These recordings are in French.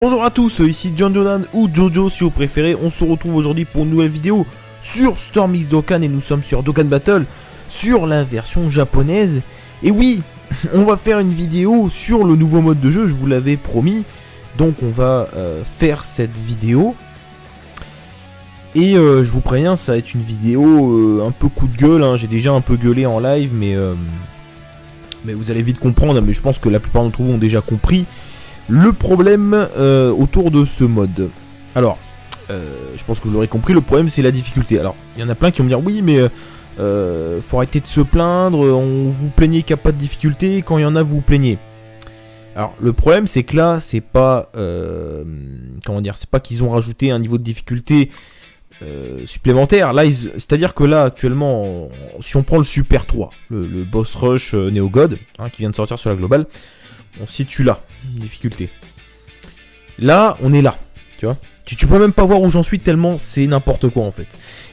Bonjour à tous, ici John Jonan ou Jojo si vous préférez. On se retrouve aujourd'hui pour une nouvelle vidéo sur Storm X Dokkan et nous sommes sur Dokkan Battle sur la version japonaise. Et oui, on va faire une vidéo sur le nouveau mode de jeu, je vous l'avais promis. Donc on va faire cette vidéo. Et je vous préviens, ça va être une vidéo un peu coup de gueule, hein. J'ai déjà un peu gueulé en live, mais vous allez vite comprendre. Mais je pense que la plupart d'entre vous ont déjà compris le problème autour de ce mode. Alors, je pense que vous l'aurez compris, le problème c'est la difficulté. Alors, il y en a plein qui vont me dire oui, mais faut arrêter de se plaindre, on vous plaignez qu'il n'y a pas de difficulté, quand il y en a vous vous plaignez. Alors, le problème c'est que là, c'est pas comment dire, c'est pas qu'ils ont rajouté un niveau de difficulté supplémentaire. Là, c'est-à-dire que là, actuellement, si on prend le Super 3, le Boss Rush Neo God, hein, qui vient de sortir sur la globale, on se situe là, difficulté. Là, on est là, tu vois. Tu peux même pas voir où j'en suis tellement c'est n'importe quoi en fait.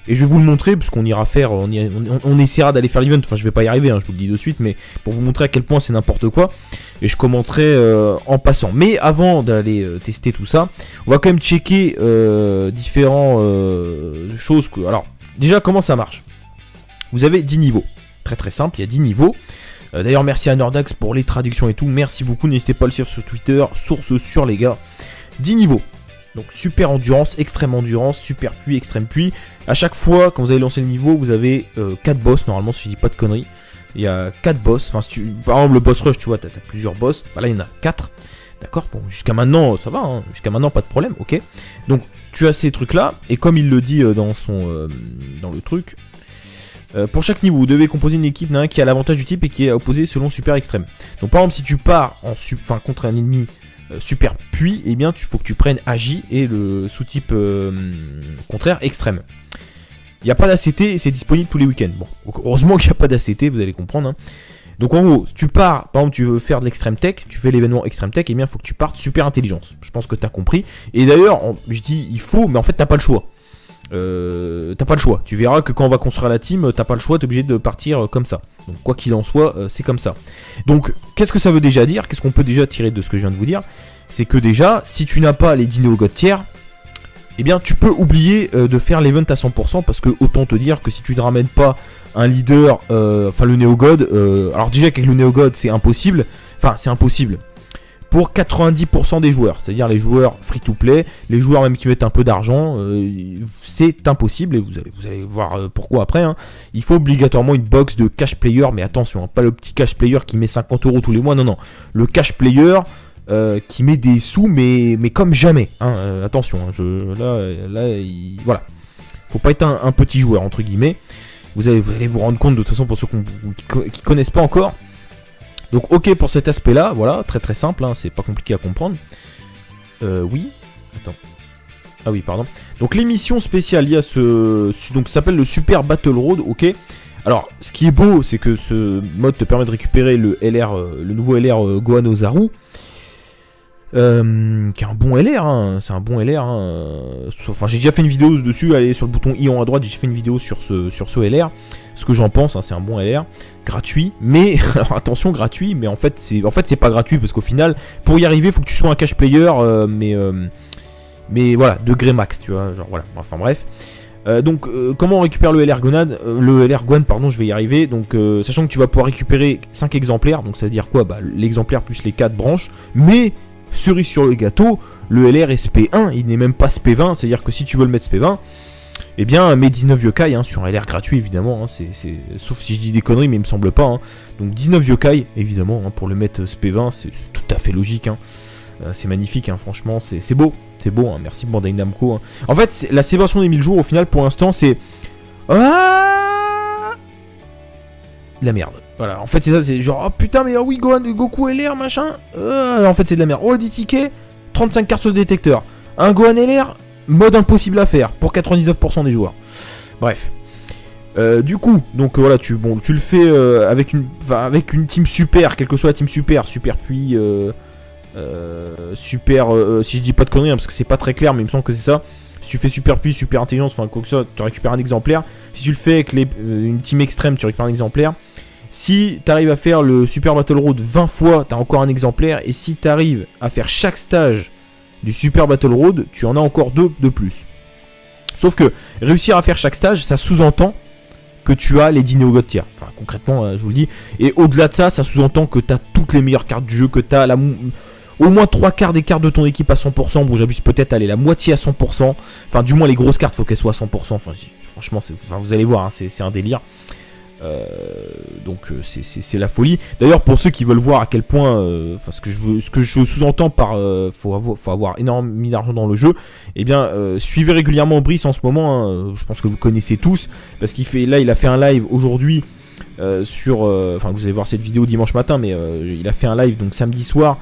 Et je vais vous le montrer parce qu'on ira faire, on essaiera d'aller faire l'event. Enfin, je vais pas y arriver, hein, je vous le dis de suite, mais pour vous montrer à quel point c'est n'importe quoi. Et je commenterai en passant. Mais avant d'aller tester tout ça, on va quand même checker différentes choses. Alors, déjà, comment ça marche? Vous avez 10 niveaux. Très très simple, il y a 10 niveaux. D'ailleurs, merci à Nordax pour les traductions et tout. Merci beaucoup. N'hésitez pas à le suivre sur Twitter. Source sur les gars. 10 niveaux. Donc, super endurance, extrême endurance, super pluie, extrême pluie. À chaque fois, quand vous allez lancer le niveau, vous avez 4 boss. Normalement, si je dis pas de conneries, il y a 4 boss. Enfin, si par exemple, le boss rush, tu vois, t'as plusieurs boss. Bah, là, il y en a 4. D'accord. Bon, jusqu'à maintenant, ça va. Hein. Jusqu'à maintenant, pas de problème. Ok. Donc, tu as ces trucs-là. Et comme il le dit dans le truc. Pour chaque niveau, vous devez composer une équipe qui a l'avantage du type et qui est opposée selon super extrême. Donc par exemple, si tu pars contre un ennemi super puis, eh bien, il faut que tu prennes Agi et le sous-type contraire extrême. Il n'y a pas d'ACT et c'est disponible tous les week-ends. Bon, heureusement qu'il n'y a pas d'ACT, vous allez comprendre. Hein. Donc en gros, si tu pars, par exemple, tu veux faire de l'extrême tech, tu fais l'événement extrême tech, eh bien, il faut que tu partes super intelligence. Je pense que tu as compris. Et d'ailleurs, je dis il faut, mais en fait, t'as pas le choix. T'as pas le choix, tu verras que quand on va construire la team, t'as pas le choix, t'es obligé de partir comme ça. Donc quoi qu'il en soit, c'est comme ça. Donc qu'est-ce que ça veut déjà dire? Qu'est-ce qu'on peut déjà tirer de ce que je viens de vous dire? C'est que déjà, si tu n'as pas les dîners au god tiers, eh bien tu peux oublier de faire l'event à 100%, parce que autant te dire que si tu ne ramènes pas un leader, enfin le Neo God, alors déjà qu'avec le Neo God c'est impossible, enfin c'est impossible. Pour 90% des joueurs, c'est-à-dire les joueurs free-to-play, les joueurs même qui mettent un peu d'argent, c'est impossible et vous allez voir pourquoi après. Hein. Il faut obligatoirement une box de cash player, mais attention, hein, pas le petit cash player qui met 50 € tous les mois, non, le cash player qui met des sous, mais comme jamais. Hein, attention, hein, voilà, faut pas être un petit joueur entre guillemets. Vous allez vous rendre compte de toute façon pour ceux qui connaissent pas encore. Donc ok pour cet aspect là, voilà, très très simple, hein, c'est pas compliqué à comprendre. Oui, attends. Ah oui, pardon. Donc l'émission spéciale, il y a donc ça s'appelle le Super Battle Road, ok. Alors, ce qui est beau, c'est que ce mode te permet de récupérer le nouveau LR Gohan Ozaru. Qui est un bon LR, hein, c'est un bon LR. Hein. Enfin, j'ai déjà fait une vidéo dessus, allez sur le bouton I en à droite, j'ai fait une vidéo sur ce LR. Ce que j'en pense, hein, c'est un bon LR, gratuit, mais alors attention, gratuit, mais en fait c'est pas gratuit parce qu'au final, pour y arriver, il faut que tu sois un cash player, mais voilà, degré max, tu vois, genre voilà. Enfin bref. Donc comment on récupère le LR Gohan, pardon, je vais y arriver. Donc sachant que tu vas pouvoir récupérer 5 exemplaires, donc ça veut dire quoi? Bah l'exemplaire plus les 4 branches, mais cerise sur le gâteau, le LR est SP1, il n'est même pas SP20, c'est-à-dire que si tu veux le mettre SP20, eh bien mets 19 yokai hein, sur un LR gratuit évidemment, hein, sauf si je dis des conneries mais il me semble pas. Hein. Donc 19 yokai évidemment, hein, pour le mettre SP20, c'est tout à fait logique. Hein. C'est magnifique, hein, franchement, c'est beau, hein, merci Bandai Namco. Hein. En fait, la célébration des 1000 jours au final pour l'instant c'est... la merde. Voilà, en fait c'est ça, c'est genre oh putain mais oh oui Goku LR machin. En fait c'est de la merde. Oh le 10 tickets, 35 cartes de détecteur. Un Gohan LR, mode impossible à faire pour 99% des joueurs. Bref. Du coup, donc voilà, tu le fais avec une team super, quelle que soit la team super puis super, si je dis pas de conneries hein, parce que c'est pas très clair mais il me semble que c'est ça. Si tu fais super puis, super intelligence, enfin quoi que ça, tu récupères un exemplaire. Si tu le fais avec une team extrême, tu récupères un exemplaire. Si tu arrives à faire le Super Battle Road 20 fois, tu as encore un exemplaire. Et si tu arrives à faire chaque stage du Super Battle Road, tu en as encore 2 de plus. Sauf que réussir à faire chaque stage, ça sous-entend que tu as les 10 Neo God tiers. Enfin, concrètement, je vous le dis. Et au-delà de ça, ça sous-entend que tu as toutes les meilleures cartes du jeu, que tu as au moins 3 quarts des cartes de ton équipe à 100%. Bon, j'abuse peut-être, aller la moitié à 100%. Enfin, du moins, les grosses cartes, faut qu'elles soient à 100%. Enfin, franchement, vous allez voir, hein, c'est un délire. Donc c'est la folie. D'ailleurs, pour ceux qui veulent voir à quel point, ce que je sous-entends par faut avoir énormément d'argent dans le jeu, eh bien suivez régulièrement Brice en ce moment, hein, je pense que vous connaissez tous, parce il a fait un live aujourd'hui sur, enfin vous allez voir cette vidéo dimanche matin, mais il a fait un live donc samedi soir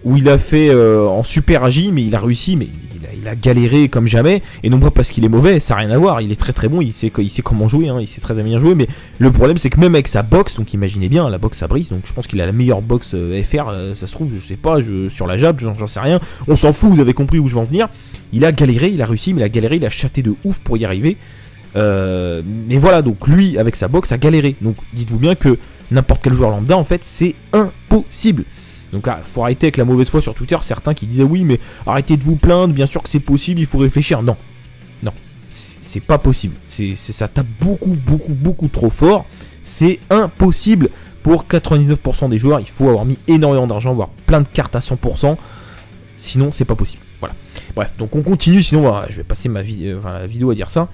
où il a fait en super agi, mais il a réussi, mais il a galéré comme jamais, et non pas parce qu'il est mauvais, ça n'a rien à voir, il est très très bon, il sait comment jouer, hein, il sait très bien jouer, mais le problème c'est que même avec sa boxe, donc imaginez bien, la boxe à Brice, donc je pense qu'il a la meilleure boxe FR, ça se trouve, je sais pas, sur la jab, j'en sais rien, on s'en fout, vous avez compris où je vais en venir, il a galéré, il a réussi, mais il a galéré, il a chaté de ouf pour y arriver, mais voilà, donc lui, avec sa boxe, a galéré, donc dites-vous bien que n'importe quel joueur lambda, en fait, c'est impossible. Donc faut arrêter avec la mauvaise foi sur Twitter, certains qui disaient oui mais arrêtez de vous plaindre, bien sûr que c'est possible, il faut réfléchir. Non, c'est pas possible, ça tape beaucoup trop fort, c'est impossible pour 99% des joueurs, il faut avoir mis énormément d'argent, avoir plein de cartes à 100%, sinon c'est pas possible. Voilà. Bref, donc on continue, sinon voilà, je vais passer la vidéo à dire ça.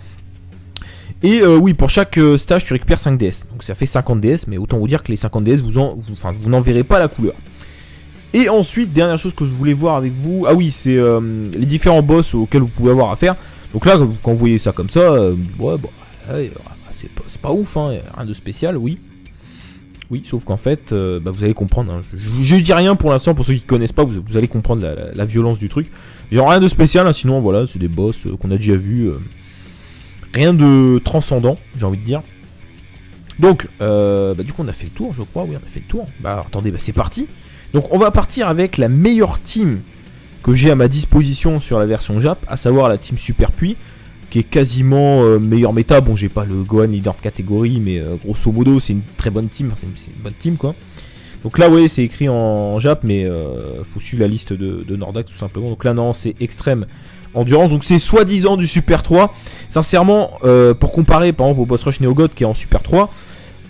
Et oui, pour chaque stage tu récupères 5 DS, donc ça fait 50 DS, mais autant vous dire que les 50 DS vous n'en verrez pas la couleur. Et ensuite, dernière chose que je voulais voir avec vous, ah oui, c'est les différents boss auxquels vous pouvez avoir affaire. Donc là, quand vous voyez ça comme ça, c'est pas ouf, hein, rien de spécial, oui. Oui, sauf qu'en fait, vous allez comprendre, hein, je dis rien pour l'instant, pour ceux qui connaissent pas, vous allez comprendre la violence du truc. Genre rien de spécial, hein, sinon voilà, c'est des boss qu'on a déjà vus, rien de transcendant, j'ai envie de dire. Donc, du coup on a fait le tour, je crois, oui, on a fait le tour. Bah attendez, c'est parti. Donc on va partir avec la meilleure team que j'ai à ma disposition sur la version Jap, à savoir la team Super Puits, qui est quasiment meilleure méta. Bon, j'ai pas le Gohan leader de catégorie, mais grosso modo c'est une très bonne team, c'est une bonne team quoi. Donc là vous voyez c'est écrit en Jap, mais faut suivre la liste de Nordax tout simplement. Donc là non, c'est extrême endurance, donc c'est soi-disant du Super 3. Sincèrement, pour comparer par exemple au Boss Rush Neo God qui est en Super 3,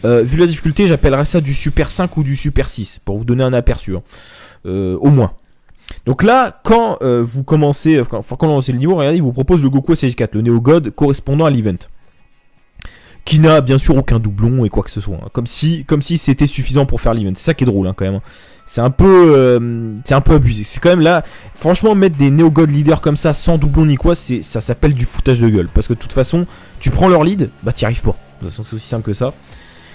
vu la difficulté, j'appellerais ça du Super 5 ou du Super 6, pour vous donner un aperçu, hein. Au moins. Donc là, quand vous commencez le niveau, regardez, il vous propose le Goku Stage 4, le Neo God correspondant à l'event. Qui n'a bien sûr aucun doublon et quoi que ce soit, hein. Comme si c'était suffisant pour faire l'event. C'est ça qui est drôle, hein, quand même. Hein. C'est un peu abusé. C'est quand même là, franchement, mettre des Neo God leaders comme ça, sans doublon ni quoi, ça s'appelle du foutage de gueule. Parce que de toute façon, tu prends leur lead, bah t'y arrives pas. De toute façon, c'est aussi simple que ça.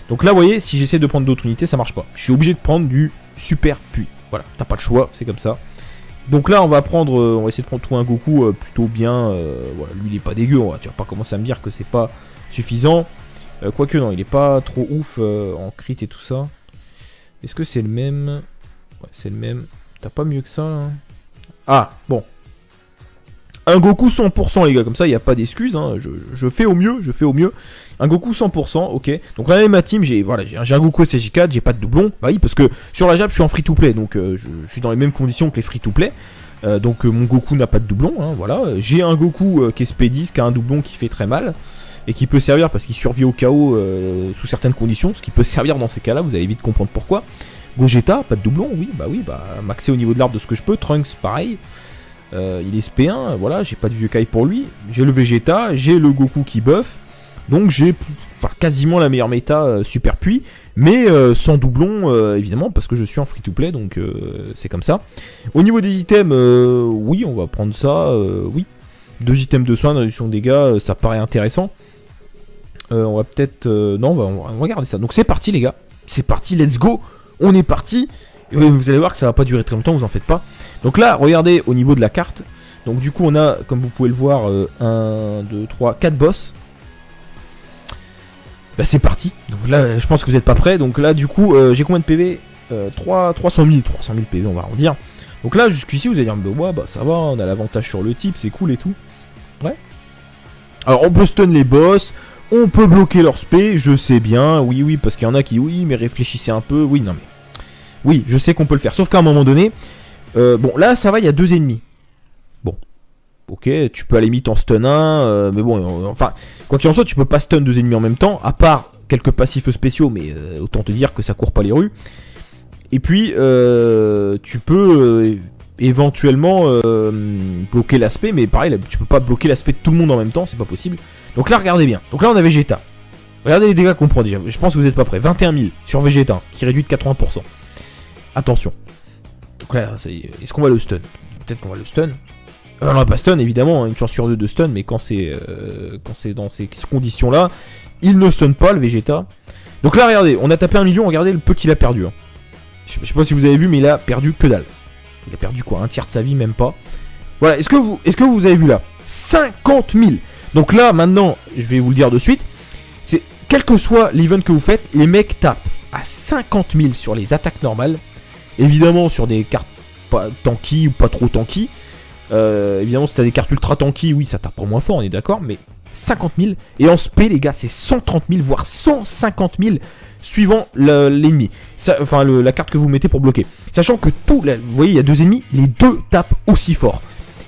Donc là, vous voyez, si j'essaie de prendre d'autres unités, ça marche pas. Je suis obligé de prendre du Super Puits. Voilà, t'as pas le choix, c'est comme ça. Donc là, on va essayer de prendre tout un Goku plutôt bien. Voilà, lui, il est pas dégueu. Tu vas pas commencer à me dire que c'est pas suffisant. Quoique, non, il est pas trop ouf en crit et tout ça. Est-ce que c'est le même? Ouais, c'est le même. T'as pas mieux que ça, là? Ah, bon. Un Goku 100% les gars, comme ça il n'y a pas d'excuses, hein. je fais au mieux, Un Goku 100%, ok. Donc regardez ma team, j'ai un Goku SJ4, j'ai pas de doublon. Bah oui, parce que sur la Jap je suis en free to play, donc je suis dans les mêmes conditions que les free to play. Donc mon Goku n'a pas de doublon, hein, voilà. J'ai un Goku qui est SP10, qui a un doublon qui fait très mal. Et qui peut servir parce qu'il survit au chaos sous certaines conditions. Ce qui peut servir dans ces cas-là, vous allez vite comprendre pourquoi. Gogeta, pas de doublon, oui, maxé au niveau de l'arbre de ce que je peux. Trunks, pareil. Il est SP1, voilà, j'ai pas de vieux Kai pour lui. J'ai le Vegeta, j'ai le Goku qui buff. Donc j'ai quasiment la meilleure méta Super Puits. Mais sans doublon, évidemment, parce que je suis en free-to-play, donc c'est comme ça. Au niveau des items, oui, on va prendre ça, oui. 2 items de soins, réduction de dégâts, ça paraît intéressant. On va peut-être... non, on va regarder ça. Donc c'est parti les gars, c'est parti, let's go. On est parti. Et vous allez voir que ça va pas durer très longtemps, vous en faites pas. Donc là, regardez au niveau de la carte. Donc du coup, on a, comme vous pouvez le voir, 1, 2, 3, 4 boss. Bah c'est parti. Donc là, je pense que vous n'êtes pas prêts. Donc là, du coup, j'ai combien de PV 300 000 PV, on va en dire. Donc là, jusqu'ici, vous allez dire, ouais, bah ça va, on a l'avantage sur le type, c'est cool et tout. Ouais. Alors, on peut stun les boss. On peut bloquer leur spé, je sais bien. Oui, parce qu'il y en a qui, oui, mais réfléchissez un peu. Oui, non mais... Oui, je sais qu'on peut le faire. Sauf qu'à un moment donné... bon, là, ça va, il y a 2 ennemis. ok, tu peux à la limite en stun un, mais bon, enfin, quoi qu'il en soit, tu peux pas stun 2 ennemis en même temps, à part quelques passifs spéciaux, mais autant te dire que ça court pas les rues. Et puis, tu peux éventuellement bloquer l'aspect, mais pareil, là, tu peux pas bloquer l'aspect de tout le monde en même temps, c'est pas possible. Donc là, regardez bien. Donc là, on a Vegeta. Regardez les dégâts qu'on prend déjà. Je pense que vous êtes pas prêts. 21 000 sur Vegeta, qui réduit de 80%. Attention. Donc là, est-ce qu'on va le stun? Peut-être qu'on va le stun. On va pas stun, évidemment, une chance sur deux de stun, mais quand c'est dans ces conditions-là, il ne stun pas, le Vegeta. Donc là, regardez, on a tapé 1 million, regardez le peu qu'il a perdu. Hein. Je sais pas si vous avez vu, mais il a perdu que dalle. Il a perdu quoi, un tiers de sa vie, même pas. Voilà, est-ce que vous avez vu là 50 000. Donc là, maintenant, je vais vous le dire de suite, c'est quel que soit l'event que vous faites, les mecs tapent à 50 000 sur les attaques normales. Évidemment, sur des cartes pas tanky ou pas trop tanky. Évidemment, si t'as des cartes ultra tanky, oui, ça tape moins fort, on est d'accord, mais 50 000. Et en spé, les gars, c'est 130 000, voire 150 000, suivant l'ennemi. Enfin, la carte que vous mettez pour bloquer. Sachant que vous voyez, il y a 2 ennemis, les 2 tapent aussi fort.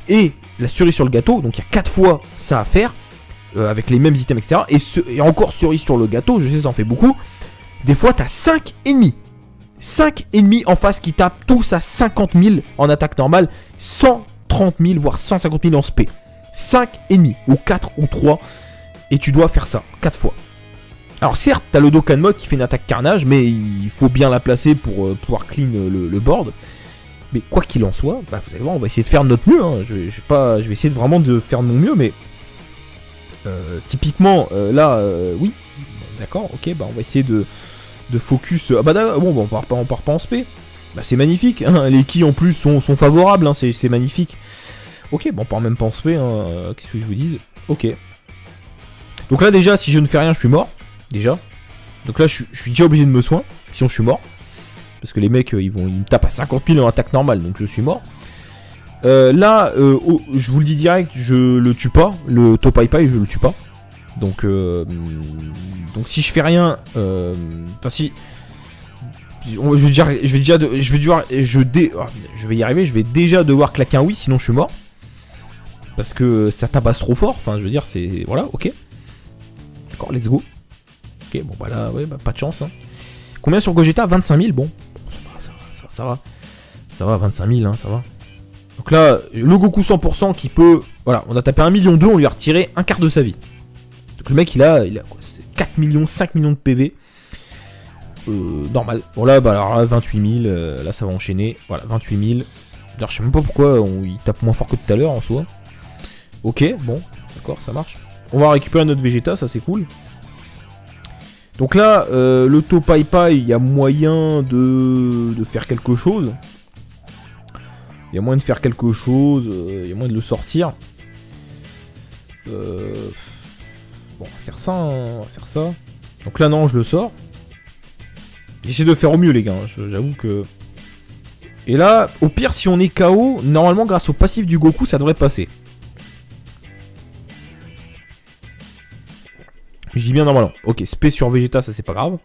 Et la cerise sur le gâteau, donc il y a 4 fois ça à faire, avec les mêmes items, etc. Et encore cerise sur le gâteau, je sais, ça en fait beaucoup. Des fois, t'as 5 ennemis. 5 ennemis en face qui tapent tous à 50 000 en attaque normale, 130 000, voire 150 000 en spé. 5 ennemis, ou 4 ou 3, et tu dois faire ça 4 fois. Alors certes, t'as le Dokkan Mode qui fait une attaque carnage, mais il faut bien la placer pour pouvoir clean le board. Mais quoi qu'il en soit, bah, vous allez voir, on va essayer de faire de notre mieux. Hein. Je vais essayer vraiment de faire de mon mieux, mais typiquement, là, oui, d'accord, ok, bah on va essayer de focus. Ah bah bon, on part pas en spé. Bah c'est magnifique, hein. Les ki en plus sont favorables, hein. C'est magnifique. Ok, bon, on part même pas en spé, hein. Qu'est-ce que je vous dise? Ok. Donc là déjà, si je ne fais rien, je suis mort. Déjà. Donc là, je suis déjà obligé de me soin, sinon je suis mort. Parce que les mecs, ils me tapent à 50 000 en attaque normale, donc je suis mort. Là, je vous le dis direct, je le tue pas. Le Topaipai, je le tue pas. Donc si je fais rien, enfin si, je vais y arriver. Je vais déjà devoir claquer un oui, sinon je suis mort. Parce que ça tabasse trop fort. Enfin, je veux dire, c'est voilà, ok. D'accord, let's go. Ok, bon bah là, ouais, bah, pas de chance. Hein. Combien sur Gogeta? 25 000, bon. Ça va. Ça va, 25 000, hein, ça va. Donc là, le Goku 100% qui peut... Voilà, on a tapé 1,2 million, on lui a retiré un quart de sa vie. Donc le mec, il a quoi, 4 millions, 5 millions de PV. Normal. Bon là, bah alors là, 28 000, là ça va enchaîner. Voilà, 28 000. D'ailleurs, je sais même pas pourquoi il tape moins fort que tout à l'heure en soi. Ok, bon, d'accord, ça marche. On va récupérer notre Vegeta, ça c'est cool. Donc là, le Topaipai, il y a moyen de faire quelque chose. Il y a moyen de faire quelque chose, il y a moyen de le sortir. Bon, on va faire ça, hein, on va faire ça. Donc là, non, je le sors. J'essaie de faire au mieux, les gars, hein, j'avoue que... Et là, au pire, si on est KO, normalement, grâce au passif du Goku, ça devrait passer. Je dis bien normalement. Ok, spé sur Vegeta, ça c'est pas grave.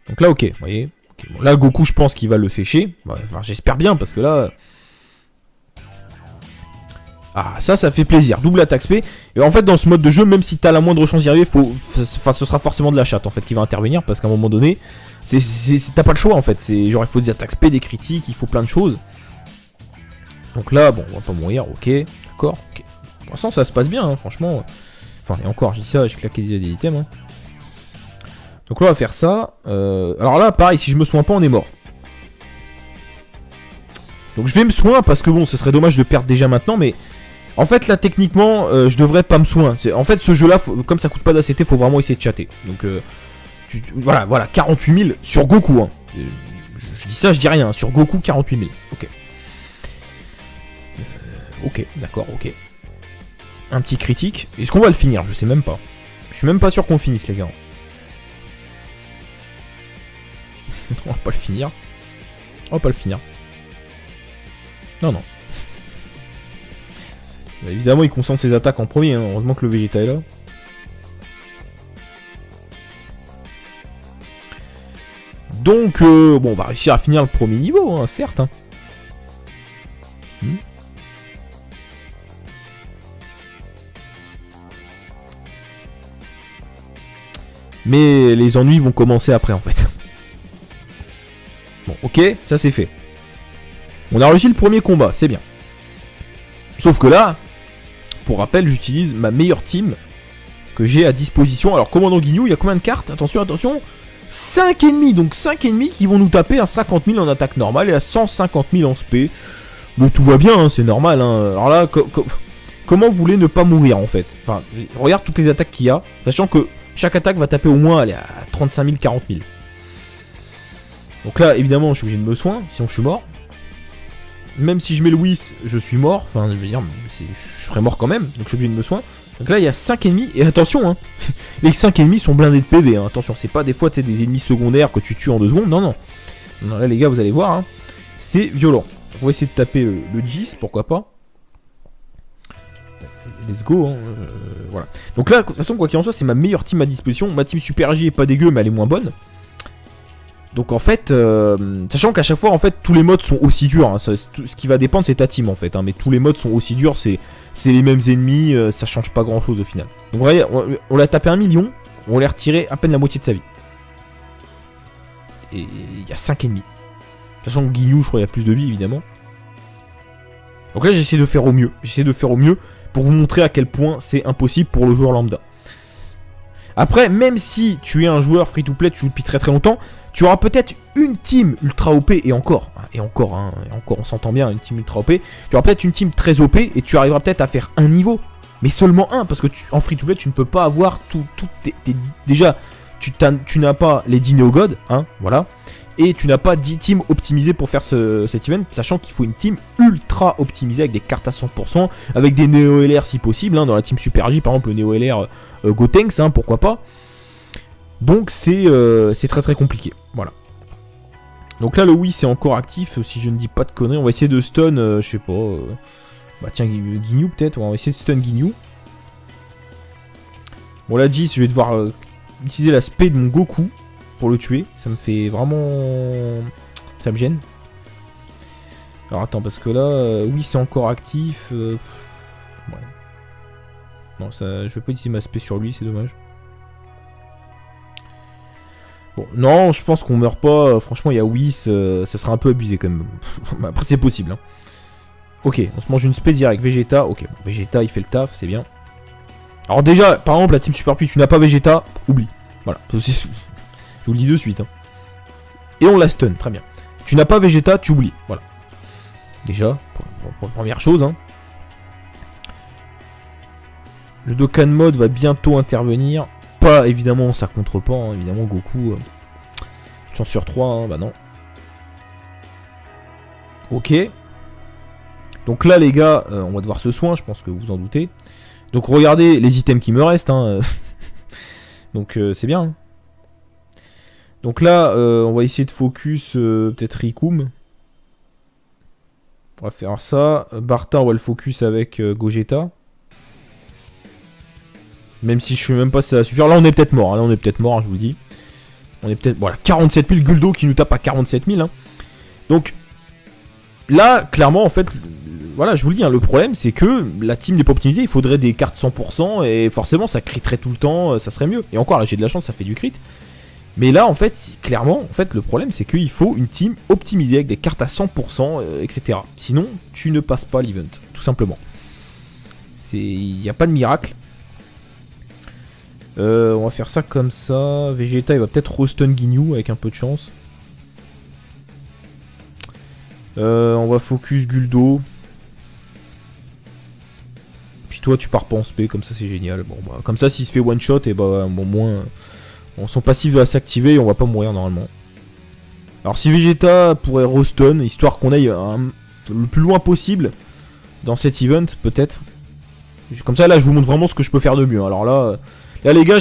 Donc là, ok, vous voyez. Okay, bon, là, Goku, je pense qu'il va le sécher. Enfin, j'espère bien, parce que là... Ah, ça fait plaisir. Double attaque spé. Et en fait, dans ce mode de jeu, même si t'as la moindre chance d'y arriver, ce sera forcément de la chatte, en fait, qui va intervenir. Parce qu'à un moment donné, t'as pas le choix, en fait. Genre, il faut des attaques spé, des critiques, il faut plein de choses. Donc là, bon, on va pas mourir, ok. D'accord, ok. Pour l'instant, ça se passe bien, hein, franchement... Enfin, et encore, je dis ça, j'ai claqué des items. Hein. Donc là, on va faire ça. Alors là, pareil, si je me soigne pas, on est mort. Donc je vais me soigner parce que bon, ce serait dommage de perdre déjà maintenant, mais... En fait, là, techniquement, je devrais pas me soigner. En fait, ce jeu-là, comme ça coûte pas d'ACT, faut vraiment essayer de chatter. Donc, voilà, 48 000 sur Goku. Hein. Je dis ça, je dis rien. Sur Goku, 48 000. Ok. Ok, d'accord, ok. Un petit critique. Est-ce qu'on va le finir? Je sais même pas. Je suis même pas sûr qu'on finisse, les gars. On va pas le finir. On va pas le finir. Non, non. Bah, évidemment, il concentre ses attaques en premier. Hein. Heureusement que le Vegeta est là. Donc, bon, on va réussir à finir le premier niveau, hein, certes. Hein. Mais les ennuis vont commencer après en fait. Bon, ok, ça c'est fait. On a réussi le premier combat, c'est bien. Sauf que là, pour rappel, j'utilise ma meilleure team que j'ai à disposition. Alors, commandant Guignou, il y a combien de cartes? Attention, attention. 5 ennemis, donc 5 ennemis qui vont nous taper à 50 000 en attaque normale et à 150 000 en spé. Mais tout va bien, hein, c'est normal. Hein. Alors là, comment vous voulez ne pas mourir en fait? Enfin, regarde toutes les attaques qu'il y a, sachant que chaque attaque va taper au moins allez, à 35 000, 40 000. Donc là, évidemment, je suis obligé de me soigner, sinon je suis mort. Même si je mets le Whis, je suis mort. Enfin, je veux dire, je serais mort quand même, donc je suis obligé de me soigner. Donc là, il y a 5 ennemis, et attention, hein, les 5 ennemis sont blindés de PV. Hein. Attention, c'est pas des fois des ennemis secondaires que tu tues en 2 secondes. Non, non. Non, là, les gars, vous allez voir, hein, c'est violent. On va essayer de taper le Gis, pourquoi pas. Let's go, hein, voilà. Donc là, de toute façon, quoi qu'il en soit, c'est ma meilleure team à disposition. Ma team Super J est pas dégueu, mais elle est moins bonne. Donc en fait, sachant qu'à chaque fois, en fait, tous les modes sont aussi durs. Hein, ce qui va dépendre, c'est ta team en fait. Hein, mais tous les modes sont aussi durs, c'est les mêmes ennemis, ça change pas grand chose au final. Donc vous voyez, on l'a tapé 1 million, on l'a retiré à peine la moitié de sa vie. Et il y a 5 ennemis. Sachant que Guignou, je crois, il a plus de vie évidemment. Donc là, j'essaie de faire au mieux. J'essaie de faire au mieux pour vous montrer à quel point c'est impossible pour le joueur lambda. Après, même si tu es un joueur free-to-play, tu joues depuis très très longtemps, tu auras peut-être une team ultra OP, et encore, on s'entend bien, une team ultra OP, tu auras peut-être une team très OP, et tu arriveras peut-être à faire un niveau, mais seulement un, parce que en free-to-play, tu ne peux pas avoir tout déjà, tu n'as pas les 10 Neo-God, hein, voilà, et tu n'as pas 10 teams optimisées pour faire cet event, sachant qu'il faut une team ultra optimisée, avec des cartes à 100%, avec des Neo-LR si possible, hein, dans la team Super J, par exemple, le Neo-LR Gotenks, hein, pourquoi pas. Donc c'est très très compliqué, voilà. Donc là le oui c'est encore actif, si je ne dis pas de conneries, on va essayer de stun, je sais pas, bah tiens Guignou peut-être, on va essayer de stun Guignou. Bon là Gis, je vais devoir utiliser la spé de mon Goku pour le tuer, ça me fait vraiment... ça me gêne. Alors attends, parce que là, oui c'est encore actif, ouais. Non, ça, je vais pas utiliser ma spé sur lui, c'est dommage. Bon, non, je pense qu'on meurt pas. Franchement, il y a Whis, ça sera un peu abusé quand même. Après, c'est possible. Hein. Ok, on se mange une spé direct. Vegeta, ok. Bon, Vegeta, il fait le taf, c'est bien. Alors, déjà, par exemple, la team Super Puy, tu n'as pas Vegeta, oublie. Voilà, je vous le dis de suite. Hein. Et on la stun, très bien. Tu n'as pas Vegeta, tu oublies. Voilà. Déjà, pour la première chose. Hein. Le Dokkan Mode va bientôt intervenir. Pas évidemment, ça contre pas. Hein, évidemment, Goku. Chance sur 3, hein, bah non. Ok. Donc là, les gars, on va devoir se soigner, je pense que vous vous en doutez. Donc regardez les items qui me restent. Hein. Donc c'est bien. Hein. Donc là, on va essayer de focus peut-être Rikum. On va faire ça. Bartha, on va le focus avec Gogeta. Même si je sais même pas si ça va suffire. Là, on est peut-être mort. Hein. Là, on est peut-être mort, hein, je vous le dis. On est peut-être... Voilà, 47 000 Guldo qui nous tape à 47 000. Hein. Donc, là, clairement, en fait... Voilà, je vous le dis, hein, le problème, c'est que la team n'est pas optimisée. Il faudrait des cartes 100%. Et forcément, ça criterait tout le temps. Ça serait mieux. Et encore, là, j'ai de la chance, ça fait du crit. Mais là, en fait, clairement, en fait, le problème, c'est qu'il faut une team optimisée avec des cartes à 100%, etc. Sinon, tu ne passes pas l'event, tout simplement. Il n'y a pas de miracle. On va faire ça comme ça. Vegeta, il va peut-être restun Guignou avec un peu de chance. On va focus Guldo. Puis toi, tu pars pas en spé, comme ça c'est génial. Bon, bah, comme ça, s'il se fait one shot, et bah, bon, moins. Son passif va s'activer et on va pas mourir normalement. Alors, si Vegeta pourrait restun, histoire qu'on aille le plus loin possible dans cet event, peut-être. Comme ça, là, je vous montre vraiment ce que je peux faire de mieux. Alors là. Là les gars,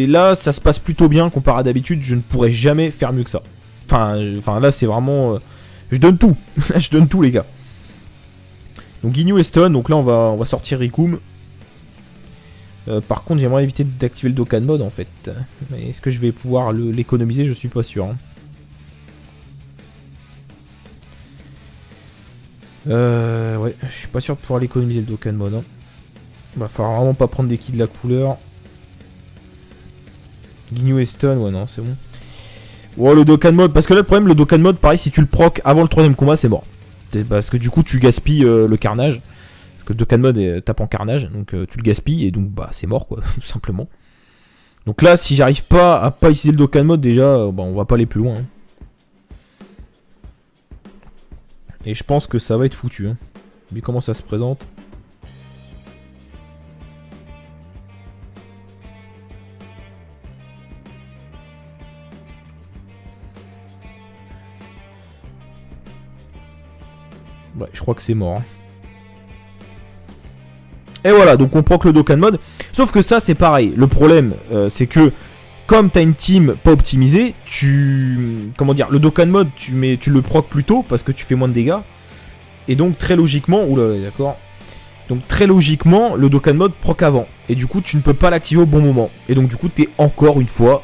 là ça se passe plutôt bien comparé à d'habitude, je ne pourrais jamais faire mieux que ça. Enfin là c'est vraiment... je donne tout, je donne tout les gars. Donc Guignou est stun, donc là on va sortir Rikum. Par contre j'aimerais éviter d'activer le Dokkan Mode en fait. Mais est-ce que je vais pouvoir l'économiser? Je suis pas sûr. Hein. Ouais, je suis pas sûr de pouvoir l'économiser le Dokkan Mode. Hein. Va falloir vraiment pas prendre des kills de la couleur. Ginyu et stun, ouais non c'est bon. Ouais le Dokkan mode, parce que là le problème le Dokkan mode pareil si tu le proc avant le troisième combat c'est mort. Parce que du coup tu gaspilles le carnage. Parce que Dokkan mode tape en carnage, donc tu le gaspilles et donc bah c'est mort quoi, tout simplement. Donc là si j'arrive pas à pas utiliser le Dokkan mode déjà, bah, on va pas aller plus loin. Hein. Et je pense que ça va être foutu. Hein. Vu comment ça se présente. Ouais, je crois que c'est mort. Hein. Et voilà, donc on proc le Dokkan mode. Sauf que ça, c'est pareil. Le problème, c'est que comme t'as une team pas optimisée, comment dire, le Dokkan mode, tu le proc plus tôt parce que tu fais moins de dégâts. Et donc très logiquement, oula, d'accord. Donc très logiquement, le Dokkan mode proc avant. Et du coup, tu ne peux pas l'activer au bon moment. Et donc du coup, t'es encore une fois,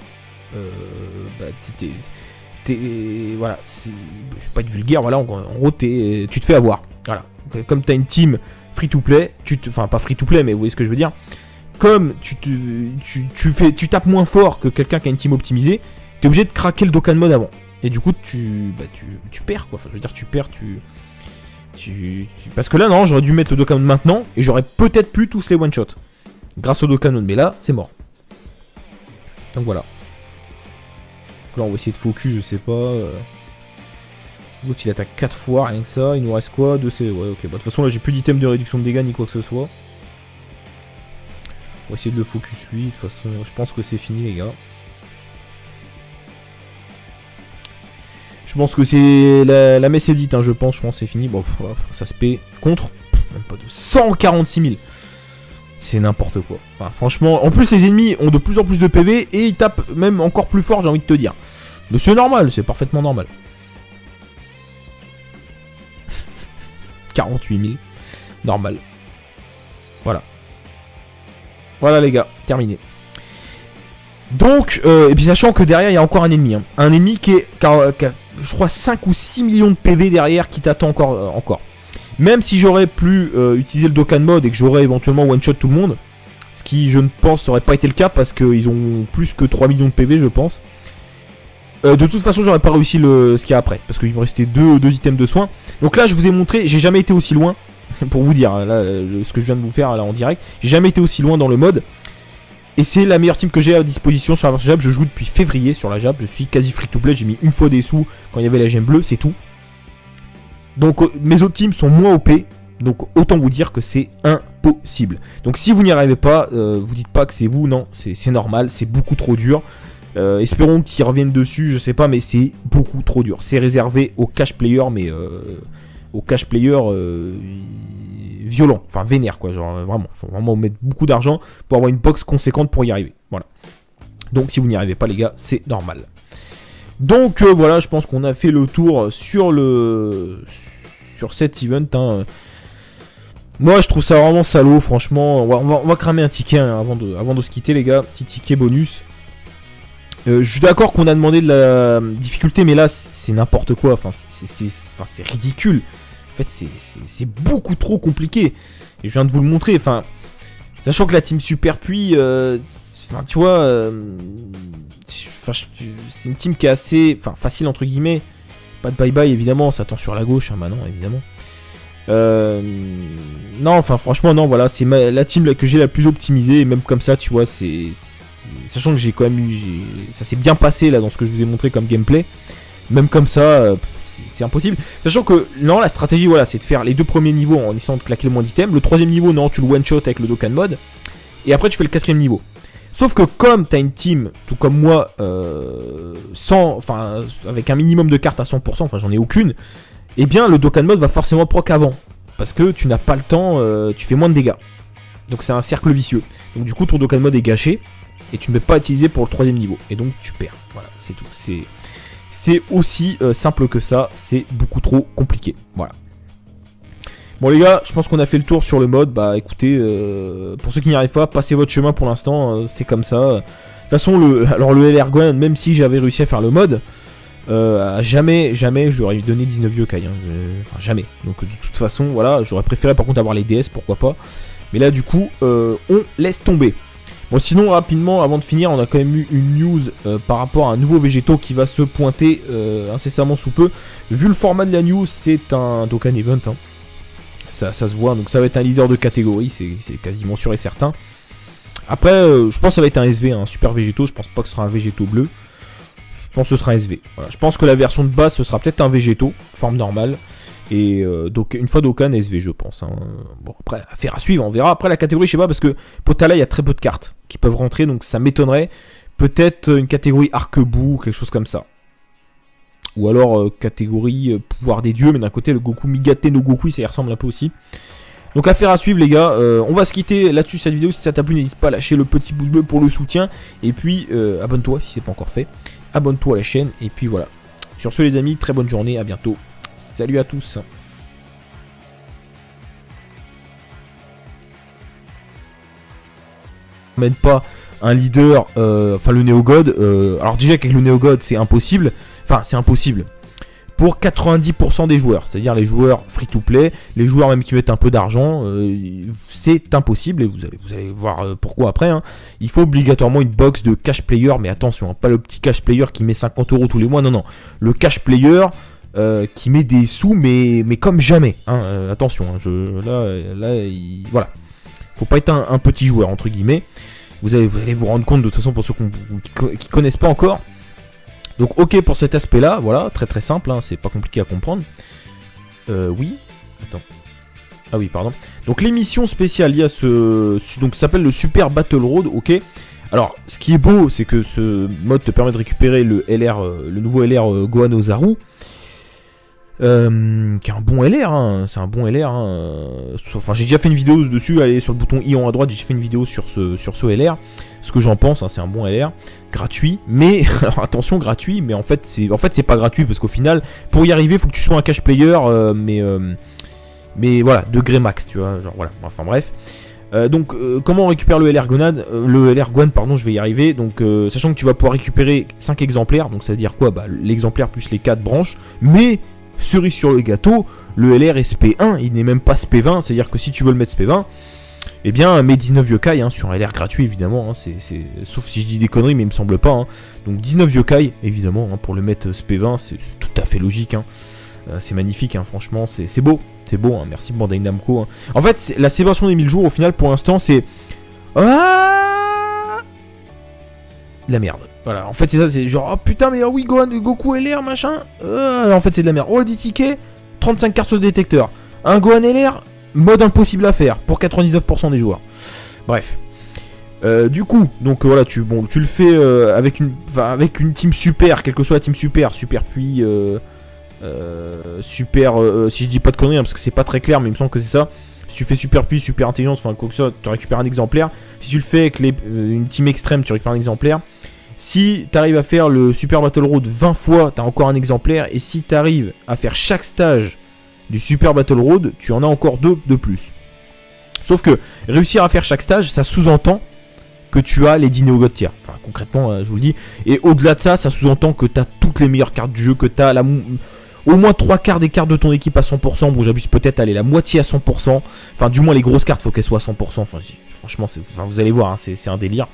voilà, je vais pas être vulgaire, voilà, en gros, tu te fais avoir. Voilà. Comme t'as une team free-to-play, enfin pas free-to-play, mais vous voyez ce que je veux dire. Comme tu tapes moins fort que quelqu'un qui a une team optimisée, t'es obligé de craquer le Dokkan mode avant. Et du coup, tu perds, quoi. Enfin, je veux dire, tu perds, parce que là, non, j'aurais dû mettre le Dokkan mode maintenant, et j'aurais peut-être pu tous les one-shot. Grâce au Dokkan mode, mais là, c'est mort. Donc voilà. Là on va essayer de focus, je sais pas. L'autre il attaque 4 fois, rien que ça. Il nous reste quoi? 2 C. Ouais, ok. Bah, de toute façon là j'ai plus d'item de réduction de dégâts ni quoi que ce soit. On va essayer de le focus lui. De toute façon, je pense que c'est fini les gars. Je pense que c'est la messe est dite, hein, je pense que c'est fini. Bon, ça se paie contre. Même pas de 146 000. C'est n'importe quoi. Enfin, franchement, en plus les ennemis ont de plus en plus de PV et ils tapent même encore plus fort, j'ai envie de te dire. Mais c'est normal, c'est parfaitement normal. 48 000. Normal. Voilà. Voilà les gars, terminé. Donc, et puis sachant que derrière il y a encore un ennemi. Hein. Un ennemi qui a, je crois, 5 ou 6 millions de PV derrière qui t'attend encore. Même si j'aurais pu utiliser le Dokkan mode et que j'aurais éventuellement one-shot tout le monde, ce qui je ne pense n'aurait pas été le cas parce qu'ils ont plus que 3 millions de PV je pense. De toute façon j'aurais pas réussi ce qu'il y a après, parce qu'il me restait deux items de soins. Donc là je vous ai montré, j'ai jamais été aussi loin, pour vous dire, là, ce que je viens de vous faire là en direct, j'ai jamais été aussi loin dans le mode. Et c'est la meilleure team que j'ai à disposition sur la version Jab, je joue depuis février sur la Jab, je suis quasi free to play, j'ai mis une fois des sous quand il y avait la gemme bleue, c'est tout. Donc mes autres teams sont moins OP, donc autant vous dire que c'est impossible. Donc si vous n'y arrivez pas, vous dites pas que c'est vous, non, c'est normal, c'est beaucoup trop dur. Espérons qu'ils reviennent dessus, je sais pas, mais c'est beaucoup trop dur. C'est réservé aux cash players, mais aux cash players violents, enfin vénères quoi, genre vraiment, faut vraiment mettre beaucoup d'argent pour avoir une box conséquente pour y arriver. Voilà. Donc si vous n'y arrivez pas les gars, c'est normal. Donc voilà, je pense qu'on a fait le tour sur cet event. Hein. Moi, je trouve ça vraiment salaud, franchement. On va cramer un ticket hein, avant de se quitter, les gars. Petit ticket bonus. Je suis d'accord qu'on a demandé de la difficulté, mais là, c'est n'importe quoi. Enfin, c'est ridicule. En fait, c'est beaucoup trop compliqué. Et je viens de vous le montrer. Enfin, sachant que la team Super Puits, enfin, tu vois. C'est une team qui est assez facile entre guillemets. Pas de bye-bye évidemment, ça tend sur la gauche hein, maintenant évidemment. Non, enfin franchement non, voilà, c'est la team que j'ai la plus optimisée. Et même comme ça, tu vois, sachant que j'ai quand même ça s'est bien passé là dans ce que je vous ai montré comme gameplay. Même comme ça, c'est impossible. Sachant que non, la stratégie voilà, c'est de faire les 2 premiers niveaux en essayant de claquer le moins d'items. Le 3ème niveau, non, tu le one-shot avec le Dokkan mode. Et après tu fais le 4ème niveau. Sauf que comme t'as une team, tout comme moi, avec un minimum de cartes à 100%, enfin j'en ai aucune, eh bien le Dokkan mode va forcément proc avant. Parce que tu n'as pas le temps, tu fais moins de dégâts. Donc c'est un cercle vicieux. Donc du coup ton Dokkan mode est gâché, et tu ne peux pas l'utiliser pour le 3ème niveau. Et donc tu perds. Voilà, c'est tout. C'est aussi simple que ça, c'est beaucoup trop compliqué. Voilà. Bon les gars, je pense qu'on a fait le tour sur le mode. Bah écoutez, pour ceux qui n'y arrivent pas, passez votre chemin pour l'instant, c'est comme ça. De toute façon, le LR Gwen, même si j'avais réussi à faire le mode, jamais je lui aurais donné 19 yokai. Enfin jamais. Donc de toute façon, voilà, j'aurais préféré par contre avoir les DS, pourquoi pas. Mais là du coup, on laisse tomber. Bon, sinon, rapidement, avant de finir, on a quand même eu une news par rapport à un nouveau végétaux qui va se pointer incessamment sous peu. Vu le format de la news, c'est un Dokkan Event, hein. Ça se voit, donc ça va être un leader de catégorie, c'est quasiment sûr et certain. Après, je pense que ça va être un SV, un super végétaux, je pense pas que ce sera un végétaux bleu. Je pense que ce sera un SV. Voilà. Je pense que la version de base, ce sera peut-être un végétaux, forme normale. Et donc une fois Dokkan SV, je pense, hein. Bon, après, affaire à suivre, on verra. Après la catégorie, je sais pas, parce que Potala, il y a très peu de cartes qui peuvent rentrer, donc ça m'étonnerait. Peut-être une catégorie arc-bout, quelque chose comme ça. Ou alors catégorie pouvoir des dieux, mais d'un côté le Goku Migate no Goku, ça y ressemble un peu aussi. Donc affaire à suivre les gars, on va se quitter là-dessus cette vidéo. Si ça t'a plu, n'hésite pas à lâcher le petit pouce bleu pour le soutien. Et puis abonne-toi si c'est pas encore fait. Abonne-toi à la chaîne, et puis voilà. Sur ce les amis, très bonne journée, à bientôt. Salut à tous. Même pas un leader, enfin le Néogod. Alors déjà qu'avec le Néogod c'est impossible. Enfin c'est impossible. Pour 90% des joueurs, c'est-à-dire les joueurs free-to-play, les joueurs même qui mettent un peu d'argent, c'est impossible, et vous allez voir pourquoi après, hein. Il faut obligatoirement une box de cash player, mais attention, hein, pas le petit cash player qui met 50 € tous les mois, non, le cash player qui met des sous, mais comme jamais, hein, attention, hein, voilà, faut pas être un petit joueur, entre guillemets, vous allez vous rendre compte de toute façon pour ceux qui connaissent pas encore. Donc ok pour cet aspect là, voilà, très simple, hein, c'est pas compliqué à comprendre. Oui, attends. Ah oui, pardon. Donc l'émission spéciale, il y a donc ça s'appelle le Super Battle Road, ok. Alors ce qui est beau, c'est que ce mode te permet de récupérer le nouveau LR Gohan Ozaru. Qui est un bon LR, hein, c'est un bon LR, hein. Enfin j'ai déjà fait une vidéo dessus, allez sur le bouton I en à droite, j'ai fait une vidéo sur ce LR, ce que j'en pense, hein, c'est un bon LR, gratuit, mais, alors attention gratuit, mais en fait c'est pas gratuit, parce qu'au final, pour y arriver, il faut que tu sois un cash player, mais voilà, degré max, tu vois, genre voilà, enfin bref. Donc comment on récupère le LR Gohan, pardon, je vais y arriver. Donc sachant que tu vas pouvoir récupérer 5 exemplaires, donc ça veut dire quoi, bah l'exemplaire plus les 4 branches, mais cerise sur le gâteau, le LR SP1, il n'est même pas SP20, c'est-à-dire que si tu veux le mettre SP20, eh bien mets 19 yokai, hein, sur un LR gratuit évidemment, hein, sauf si je dis des conneries, mais il me semble pas, hein. Donc 19 yokai évidemment, hein, pour le mettre SP20, c'est tout à fait logique, hein. C'est magnifique, hein, franchement, c'est beau, hein, merci Bandai Namco, hein. En fait, la célébration des 1000 jours, au final, pour l'instant, c'est la merde. Voilà, en fait c'est ça, c'est genre oh putain mais oh oui Gohan, Goku LR machin. En fait c'est de la merde. Oh des tickets, 35 cartes de détecteur. Un Gohan LR, mode impossible à faire pour 99% des joueurs. Bref. Du coup, donc voilà, tu le fais avec une team super, quelle que soit la team super puis super, si je dis pas de conneries, hein, parce que c'est pas très clair, mais il me semble que c'est ça. Si tu fais super puits, super intelligence, enfin quoi que ce soit, tu récupères un exemplaire. Si tu le fais avec une team extrême, tu récupères un exemplaire. Si tu arrives à faire le Super Battle Road 20 fois, tu as encore un exemplaire. Et si tu arrives à faire chaque stage du Super Battle Road, tu en as encore 2 de plus. Sauf que réussir à faire chaque stage, ça sous-entend que tu as les 10 Néogod tiers. Enfin, concrètement, je vous le dis. Et au-delà de ça, ça sous-entend que tu as toutes les meilleures cartes du jeu, que tu as au moins 3 quarts des cartes de ton équipe à 100%. Bon, j'abuse peut-être, aller la moitié à 100%. Enfin, du moins, les grosses cartes, faut qu'elles soient à 100%. Enfin, franchement, vous allez voir, hein, c'est un délire.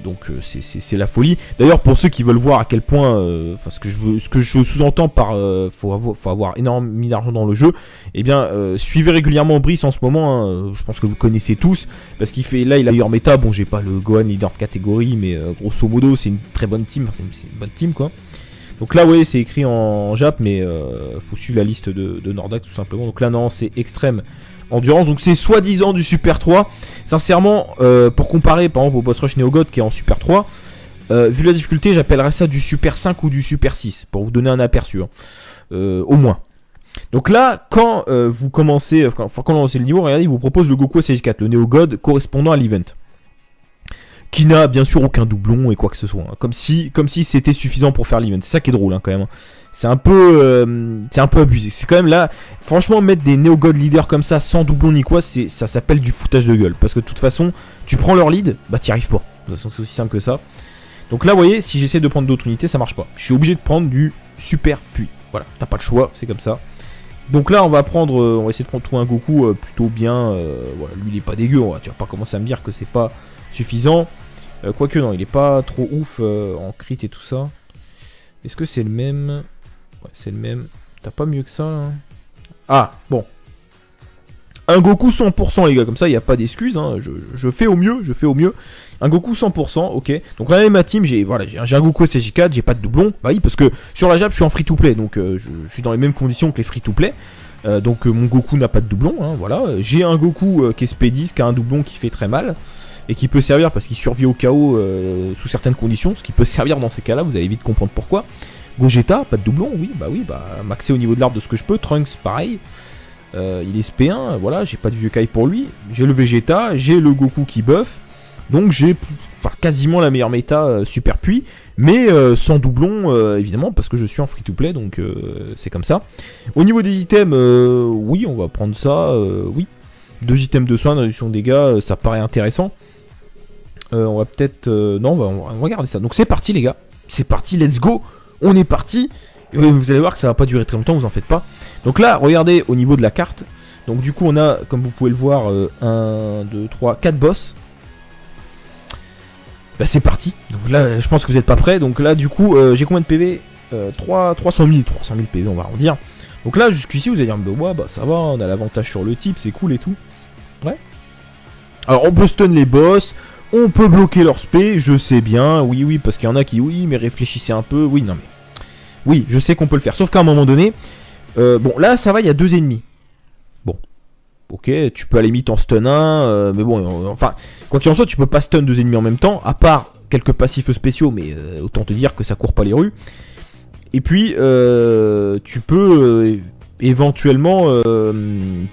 Donc c'est la folie. D'ailleurs pour ceux qui veulent voir à quel point ce que je sous-entends par faut avoir énormément mis d'argent dans le jeu, et bien suivez régulièrement Brice en ce moment, hein, je pense que vous connaissez tous, parce qu'il fait là il a meilleur méta. Bon j'ai pas le Gohan leader de catégorie, mais grosso modo c'est une très bonne team, c'est une bonne team quoi. Donc là ouais c'est écrit en Jap, mais faut suivre la liste de Nordax tout simplement. Donc là non, c'est extrême endurance, donc c'est soi-disant du Super 3. Sincèrement, pour comparer par exemple au Boss Rush Néogod qui est en Super 3, vu la difficulté, j'appellerais ça du Super 5 ou du Super 6, pour vous donner un aperçu, hein. Au moins. Donc là, quand vous commencez, quand vous lancez le niveau, regardez, il vous propose le Goku SH4, le Néogod correspondant à l'event, qui n'a bien sûr aucun doublon et quoi que ce soit, hein. Comme si c'était suffisant pour faire l'event. C'est ça qui est drôle, hein, quand même. C'est un peu abusé. C'est quand même là, franchement, mettre des Néogod leaders comme ça sans doublon ni quoi, ça s'appelle du foutage de gueule. Parce que de toute façon, tu prends leur lead, bah t'y arrives pas. De toute façon, c'est aussi simple que ça. Donc là, vous voyez, si j'essaie de prendre d'autres unités, ça marche pas. Je suis obligé de prendre du super puits. Voilà, t'as pas le choix, c'est comme ça. Donc là, on va prendre, on va essayer de prendre tout un Goku plutôt bien. Voilà, lui, il est pas dégueu. Tu vas pas commencer à me dire que c'est pas suffisant. Quoique, non, il est pas trop ouf en crit et tout ça. Est-ce que c'est le même? Ouais, c'est le même. T'as pas mieux que ça, là? Ah, bon. Un Goku 100%, les gars. Comme ça, il n'y a pas d'excuses. Hein. Je fais au mieux, je fais au mieux. Un Goku 100%, ok. Donc, regardez ma team. J'ai un Goku SJ4, j'ai pas de doublon. Bah oui, parce que sur la Jap, je suis en free-to-play. Donc, je suis dans les mêmes conditions que les free-to-play. Donc, mon Goku n'a pas de doublon. Hein, voilà. J'ai un Goku qui est Spédis, qui a un doublon qui fait très mal. Et qui peut servir parce qu'il survit au chaos sous certaines conditions. Ce qui peut servir dans ces cas-là, vous allez vite comprendre pourquoi. Gogeta, pas de doublon, oui, maxé au niveau de l'arbre de ce que je peux. Trunks, pareil. Il est SP1, voilà, j'ai pas de vieux Kai pour lui. J'ai le Vegeta, j'ai le Goku qui buff. Donc j'ai quasiment la meilleure méta super puits. Mais sans doublon, évidemment, parce que je suis en free-to-play, donc c'est comme ça. Au niveau des items, oui, on va prendre ça, oui. 2 items de soins, réduction de dégâts, ça paraît intéressant. On va peut-être... non, on va regarder ça. Donc c'est parti, les gars. C'est parti, let's go. On est parti. Vous allez voir que ça va pas durer très longtemps, vous en faites pas. Donc là, regardez au niveau de la carte. Donc du coup, on a, comme vous pouvez le voir, 1, 2, 3, 4 boss. Bah c'est parti. Donc là, je pense que vous n'êtes pas prêts. Donc là, du coup, j'ai combien de PV 300 000 PV, on va en dire. Donc là, jusqu'ici, vous allez dire, ouais, bah ça va, on a l'avantage sur le type, c'est cool et tout. Ouais. Alors, on peut stun les boss. On peut bloquer leur spé, je sais bien, oui, parce qu'il y en a qui, oui, mais réfléchissez un peu, oui, non mais... Oui, je sais qu'on peut le faire, sauf qu'à un moment donné, bon, là, ça va, il y a 2 ennemis. Bon, ok, tu peux à la limite en stun un, mais bon, enfin, quoi qu'il en soit, tu peux pas stun 2 ennemis en même temps, à part quelques passifs spéciaux, mais autant te dire que ça court pas les rues. Et puis, tu peux... éventuellement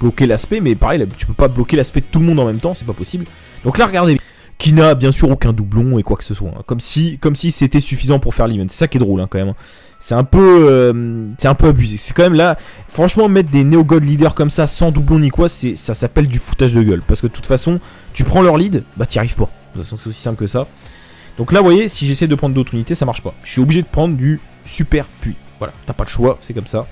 bloquer l'aspect, mais pareil, tu peux pas bloquer l'aspect de tout le monde en même temps, c'est pas possible. Donc là, regardez, qui n'a bien sûr aucun doublon et quoi que ce soit, hein. Comme si c'était suffisant pour faire l'event. C'est ça qui est drôle, hein, quand même. C'est un peu abusé. C'est quand même là, franchement, mettre des Neo God leaders comme ça sans doublon ni quoi, ça s'appelle du foutage de gueule. Parce que de toute façon, tu prends leur lead, bah t'y arrives pas. De toute façon, c'est aussi simple que ça. Donc là, vous voyez, si j'essaie de prendre d'autres unités, ça marche pas. Je suis obligé de prendre du super puits. Voilà, t'as pas le choix, c'est comme ça.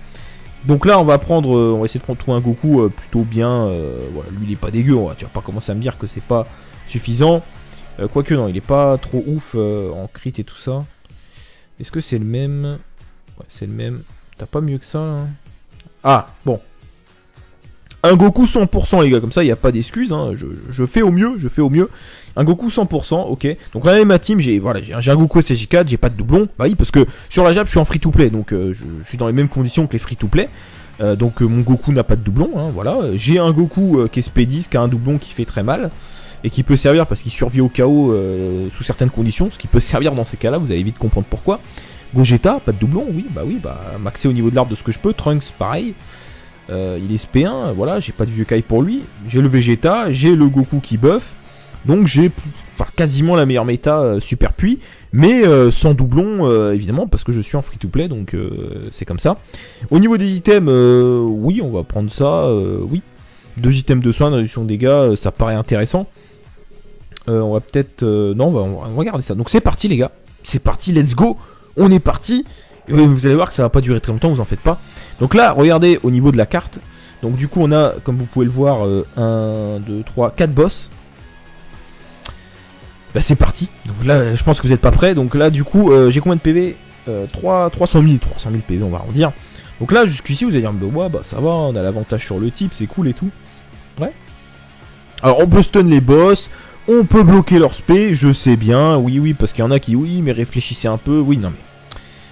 Donc là, on va essayer de prendre tout un Goku plutôt bien. Voilà, lui, il est pas dégueu. Tu vas pas commencer à me dire que c'est pas suffisant. Quoique, non, il est pas trop ouf en crit et tout ça. Est-ce que c'est le même? Ouais, c'est le même. T'as pas mieux que ça, là? Ah, bon. Un Goku 100%, les gars. Comme ça, il n'y a pas d'excuses. Hein. Je fais au mieux, je fais au mieux. Un Goku 100%, ok. Donc regardez ma team, j'ai un Goku SJ4, j'ai pas de doublon. Bah oui, parce que sur la Jap, je suis en free-to-play. Donc je suis dans les mêmes conditions que les free-to-play. Donc mon Goku n'a pas de doublon, hein, voilà. J'ai un Goku qui est Spédis, qui a un doublon qui fait très mal. Et qui peut servir parce qu'il survit au chaos sous certaines conditions. Ce qui peut servir dans ces cas-là, vous allez vite comprendre pourquoi. Gogeta, pas de doublon, oui, maxé au niveau de l'arbre de ce que je peux. Trunks, pareil. Il est SP1, voilà, j'ai pas de vieux Kai pour lui. J'ai le Vegeta, j'ai le Goku qui buff. Donc j'ai quasiment la meilleure méta super puits. Mais sans doublon, évidemment, parce que je suis en free-to-play, donc c'est comme ça. Au niveau des items, oui, on va prendre ça, oui. 2 items de soins, réduction de dégâts, ça paraît intéressant. On va peut-être... non, on va regarder ça. Donc c'est parti, les gars. C'est parti, let's go. On est parti. Vous allez voir que ça va pas durer très longtemps, vous en faites pas. Donc là, regardez au niveau de la carte. Donc du coup, on a, comme vous pouvez le voir, 1, 2, 3, 4 boss. Bah c'est parti. Donc là, je pense que vous n'êtes pas prêts. Donc là, du coup, j'ai combien de PV 300 000 PV, on va en dire. Donc là, jusqu'ici, vous allez dire, ouais, bah ça va, on a l'avantage sur le type, c'est cool et tout. Ouais. Alors, on peut stun les boss. On peut bloquer leur spé, je sais bien, oui, parce qu'il y en a qui, oui, mais réfléchissez un peu, oui, non mais...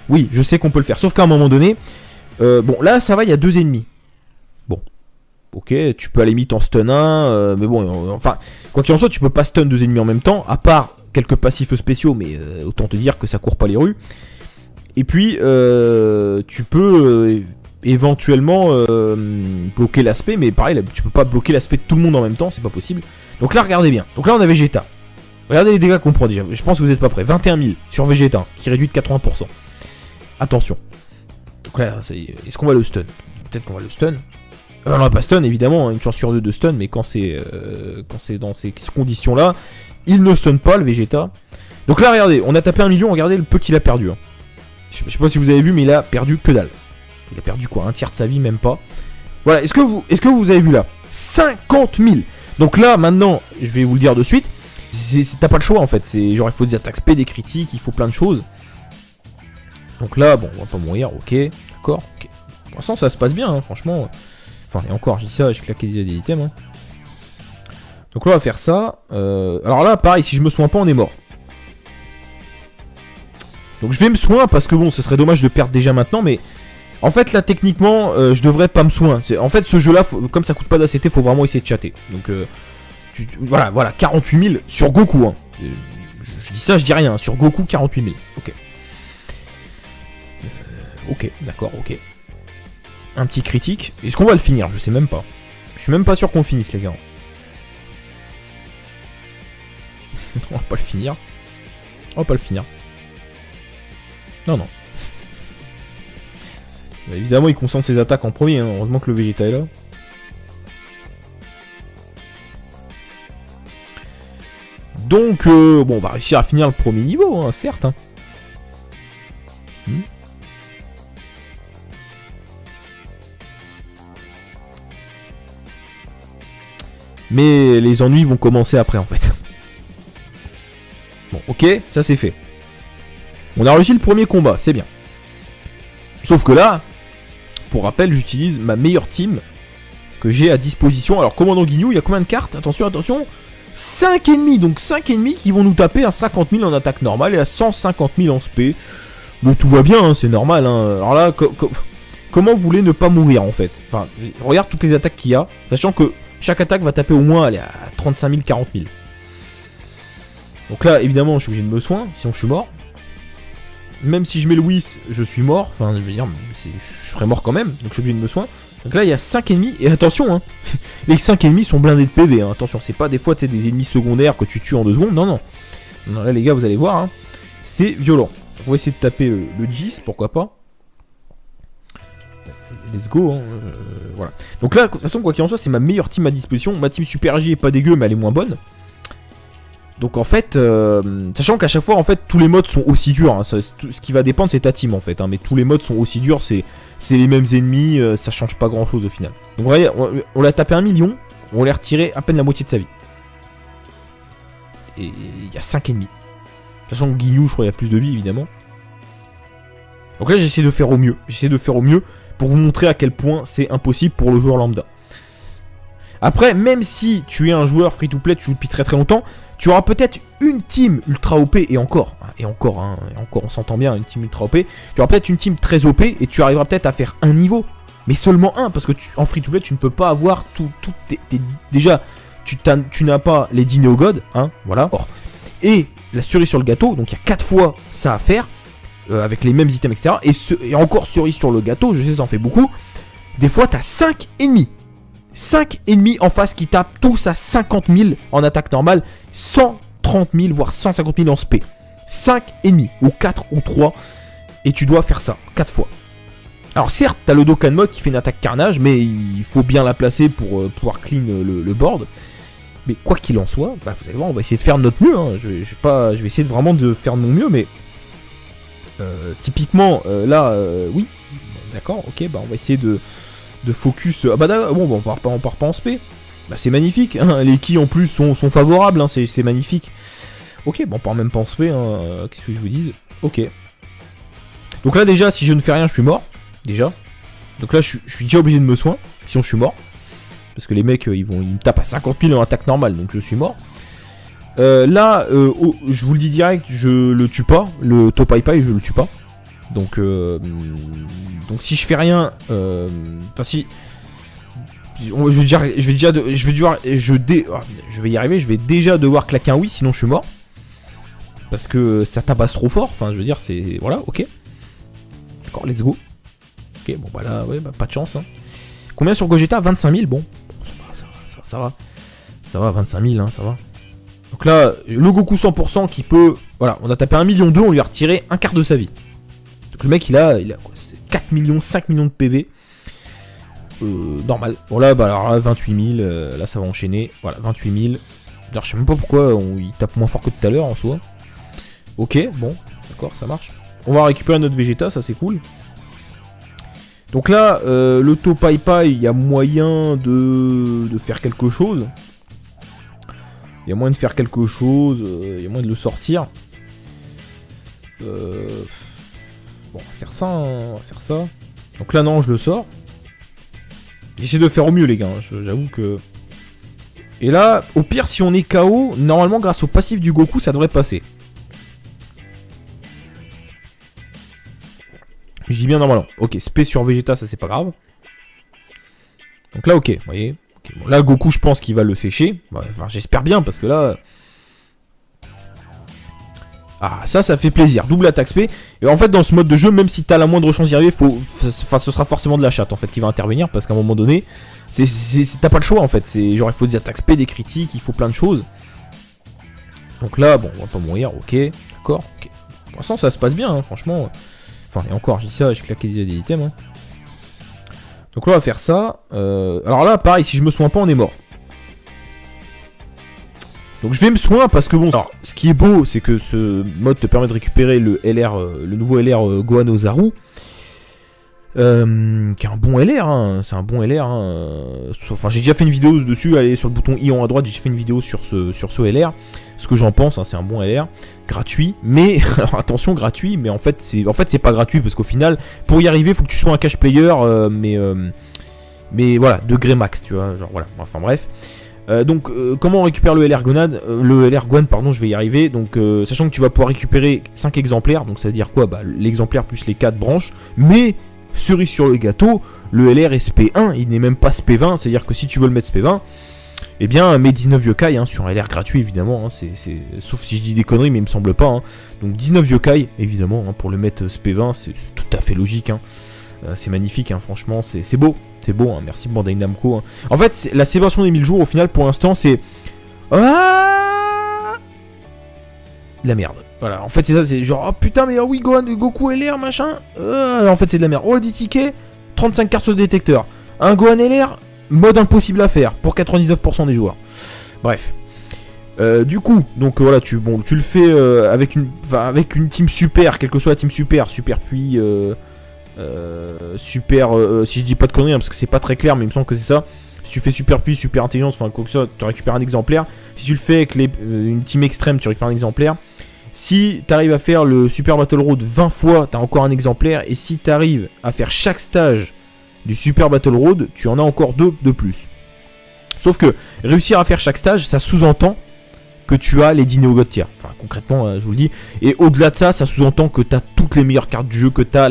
Oui, je sais qu'on peut le faire, sauf qu'à un moment donné, bon, là, ça va, il y a 2 ennemis. Bon, ok, tu peux à la limite en stun un, mais bon, enfin, quoi qu'il en soit, tu peux pas stun 2 ennemis en même temps, à part quelques passifs spéciaux, mais autant te dire que ça court pas les rues. Et puis, tu peux... éventuellement bloquer l'aspect, mais pareil, tu peux pas bloquer l'aspect de tout le monde en même temps, c'est pas possible. Donc là, regardez bien. Donc là, on a Vegeta. Regardez les dégâts qu'on prend déjà. Je pense que vous n'êtes pas prêts. 21 000 sur Vegeta, qui réduit de 80%. Attention. Donc là, est-ce qu'on va le stun? Peut-être qu'on va le stun. On va pas stun, évidemment, une chance sur 2 de stun, mais quand c'est dans ces conditions-là, il ne stun pas, le Vegeta. Donc là, regardez, on a tapé 1 million, regardez le peu qu'il a perdu. Hein. Je sais pas si vous avez vu, mais il a perdu que dalle. Il a perdu quoi, un tiers de sa vie, même pas. Voilà, est-ce que vous avez vu là 50 000. Donc là, maintenant, je vais vous le dire de suite, t'as pas le choix en fait. C'est genre, il faut des attaques spé, des critiques, il faut plein de choses. Donc là, bon, on va pas mourir, ok, d'accord, ok. Pour l'instant, ça se passe bien, hein, franchement. Enfin, et encore, je dis ça, j'ai claqué des items. Hein. Donc là, on va faire ça. Alors là, pareil, si je me soigne pas, on est mort. Donc je vais me soigner parce que bon, ce serait dommage de perdre déjà maintenant, mais en fait là techniquement, je devrais pas me soigner. En fait, ce jeu-là, comme ça coûte pas d'ACT, faut vraiment essayer de chatter. Donc voilà, 48 000 sur Goku. Hein. Je dis ça, je dis rien. Sur Goku, 48 000. Ok. Ok, d'accord, ok. Un petit critique. Est-ce qu'on va le finir? Je sais même pas. Je suis même pas sûr qu'on finisse, les gars. On va pas le finir. On va pas le finir. Non, non. Bah, évidemment, il concentre ses attaques en premier. Hein. Heureusement que le Vegeta est là. Donc, bon, on va réussir à finir le premier niveau, hein, certes. Hein. Mais les ennuis vont commencer après, en fait. Bon, ok, ça c'est fait. On a réussi le premier combat, c'est bien. Sauf que là, pour rappel, j'utilise ma meilleure team que j'ai à disposition. Alors, commandant Guignou, il y a combien de cartes? Attention, attention. 5 ennemis, donc 5 ennemis qui vont nous taper à 50 000 en attaque normale et à 150 000 en spé. Mais tout va bien, hein, c'est normal. Hein. Alors là, comment vous voulez ne pas mourir en fait? Enfin, regarde toutes les attaques qu'il y a, sachant que chaque attaque va taper au moins aller à 35 000, 40 000. Donc là, évidemment, je suis obligé de me soigner, sinon je suis mort. Même si je mets le Whis, je suis mort. Enfin, je veux dire, je serais mort quand même, donc je suis obligé de me soigner. Donc là, il y a 5 ennemis, et attention, hein, les 5 ennemis sont blindés de PV. Hein. Attention, c'est pas des fois des ennemis secondaires que tu tues en 2 secondes. Non, non. Non, là, les gars, vous allez voir, hein, c'est violent. Donc, on va essayer de taper le Gis, pourquoi pas. Let's go, hein, voilà. Donc là, de toute façon, quoi qu'il en soit, c'est ma meilleure team à disposition. Ma team Super J est pas dégueu, mais elle est moins bonne. Donc en fait, sachant qu'à chaque fois, en fait, tous les modes sont aussi durs. Hein, ce qui va dépendre, c'est ta team, en fait. Hein, mais tous les modes sont aussi durs, c'est les mêmes ennemis, ça change pas grand-chose au final. Donc vous voyez, on l'a tapé 1 million, on l'a retiré à peine la moitié de sa vie. Et il y a 5 ennemis. Sachant que Guignou, je crois, il y a plus de vie, évidemment. Donc là, j'essaie de faire au mieux. J'essaie de faire au mieux pour vous montrer à quel point c'est impossible pour le joueur lambda. Après, même si tu es un joueur free-to-play, tu joues depuis très très longtemps, tu auras peut-être une team ultra OP, et encore, hein, on s'entend bien, une team ultra OP, tu auras peut-être une team très OP, et tu arriveras peut-être à faire un niveau, mais seulement un, parce que en free-to-play, tu ne peux pas avoir déjà, tu n'as pas les Dino God, hein, voilà, et la cerise sur le gâteau, donc il y a 4 fois ça à faire, avec les mêmes items, etc., et encore cerise sur le gâteau, je sais, ça en fait beaucoup, des fois, tu as 5 ennemis. 5 ennemis en face qui tapent tous à 50 000 en attaque normale, 130 000 voire 150 000 en spé. 5 ennemis, ou 4 ou 3, et tu dois faire ça 4 fois. Alors certes, t'as le Dokkan mode qui fait une attaque carnage, mais il faut bien la placer pour pouvoir clean le board. Mais quoi qu'il en soit, bah, vous allez voir, on va essayer de faire de notre mieux. Hein. Je vais essayer vraiment de faire de mon mieux, mais typiquement là, oui, d'accord, ok, bah on va essayer de focus. Ah bah bon, on part pas en spé. Bah c'est magnifique, hein. Les ki en plus sont favorables, hein. C'est magnifique. Ok, bon on part même pas en spé, hein. Qu'est-ce que je vous dise? Ok. Donc là déjà, si je ne fais rien, je suis mort. Déjà. Donc là, je suis déjà obligé de me soigner, sinon je suis mort. Parce que les mecs, ils me tapent à 50 000 en attaque normale, donc je suis mort. Là, je vous le dis direct, je le tue pas. Le Topaipai, je le tue pas. Donc si je fais rien, enfin si, je vais y arriver, je vais déjà devoir claquer un oui, sinon je suis mort. Parce que ça tabasse trop fort, enfin je veux dire, c'est, voilà, ok. D'accord, let's go. Ok, bon bah là, ouais, bah pas de chance. Hein. Combien sur Gogeta? 25 000, bon, ça va. Ça va, 25 000, hein, ça va. Donc là, le Goku 100% qui peut, voilà, on a tapé 1,2 million, on lui a retiré un quart de sa vie. Donc le mec il a quoi, 4 millions, 5 millions de PV. Normal. Bon là, bah alors là, 28 000, là ça va enchaîner. Voilà, 28 000. Alors, je sais même pas pourquoi il tape moins fort que tout à l'heure en soi. Ok, bon, d'accord, ça marche. On va récupérer notre Vegeta, ça c'est cool. Donc là, l'auto Pai Pai, il y a moyen de faire quelque chose. Il y a moyen de faire quelque chose, il y a moyen de le sortir. Bon, on va faire ça, hein, on va faire ça. Donc là, non, je le sors. J'essaie de faire au mieux, les gars, hein, j'avoue que... Et là, au pire, si on est KO, normalement, grâce au passif du Goku, ça devrait passer. Je dis bien normalement. Ok, SP sur Vegeta, ça c'est pas grave. Donc là, ok, vous voyez. Okay, bon, là, Goku, je pense qu'il va le sécher. Enfin, j'espère bien, parce que là... Ah, ça fait plaisir. Double attaque SP. Et en fait, dans ce mode de jeu, même si t'as la moindre chance d'y arriver, ce sera forcément de la chatte, en fait, qui va intervenir. Parce qu'à un moment donné, t'as pas le choix, en fait. Genre, il faut des attaques SP, des critiques, il faut plein de choses. Donc là, bon, on va pas mourir, ok. D'accord, ok. Pour l'instant, ça se passe bien, hein, franchement. Enfin, et encore, je dis ça, j'ai claqué des items. Hein. Donc là, on va faire ça. Alors là, pareil, si je me soigne pas, on est mort. Donc je vais me soigner parce que bon... Alors, ce qui est beau, c'est que ce mode te permet de récupérer le LR, le nouveau LR Gohan Ozaru. Qui est un bon LR, hein. C'est un bon LR. Hein. Enfin, j'ai déjà fait une vidéo dessus, allez sur le bouton I en à droite, j'ai fait une vidéo sur ce LR. Ce que j'en pense, hein, c'est un bon LR, gratuit, mais, alors attention, gratuit, mais en fait c'est pas gratuit, parce qu'au final, pour y arriver, il faut que tu sois un cash player, mais voilà, degré max, tu vois, genre voilà, enfin bref. Donc comment on récupère le LR Gohan, pardon, je vais y arriver. Donc sachant que tu vas pouvoir récupérer 5 exemplaires, donc ça veut dire quoi? Bah l'exemplaire plus les 4 branches, mais cerise sur le gâteau, le LR est SP1, il n'est même pas SP20, c'est à dire que si tu veux le mettre SP20, eh bien mets 19 yokai hein, sur un LR gratuit évidemment, hein, sauf si je dis des conneries mais il me semble pas. Hein. Donc 19 yokai évidemment hein, pour le mettre SP20, c'est tout à fait logique. Hein. C'est magnifique, hein, franchement, c'est beau. C'est beau, hein, merci Bandai Namco. Hein. En fait, la célébration des 1000 jours, au final, pour l'instant, c'est... Ah la merde. Voilà, en fait, c'est ça, c'est genre, oh putain, mais oh oui, Goku LR, machin. En fait, c'est de la merde. Oh, le 10 tickets, 35 cartes sur le détecteur. Un Gohan LR, mode impossible à faire pour 99% des joueurs. Bref. Du coup, donc voilà, tu le fais avec une team super, quelle que soit la team super puis... si je dis pas de conneries hein, parce que c'est pas très clair mais il me semble que c'est ça. Si tu fais super puissance, super intelligence, enfin quoi que ça, tu récupères un exemplaire. Si tu le fais avec une team extrême, tu récupères un exemplaire. Si tu arrives à faire le Super Battle Road 20 fois, tu as encore un exemplaire. Et si tu arrives à faire chaque stage du Super Battle Road, tu en as encore 2 de plus. Sauf que réussir à faire chaque stage, ça sous-entend que tu as les 10 Neo God Tier. Enfin concrètement, je vous le dis. Et au-delà de ça, ça sous-entend que tu as toutes les meilleures cartes du jeu, que tu as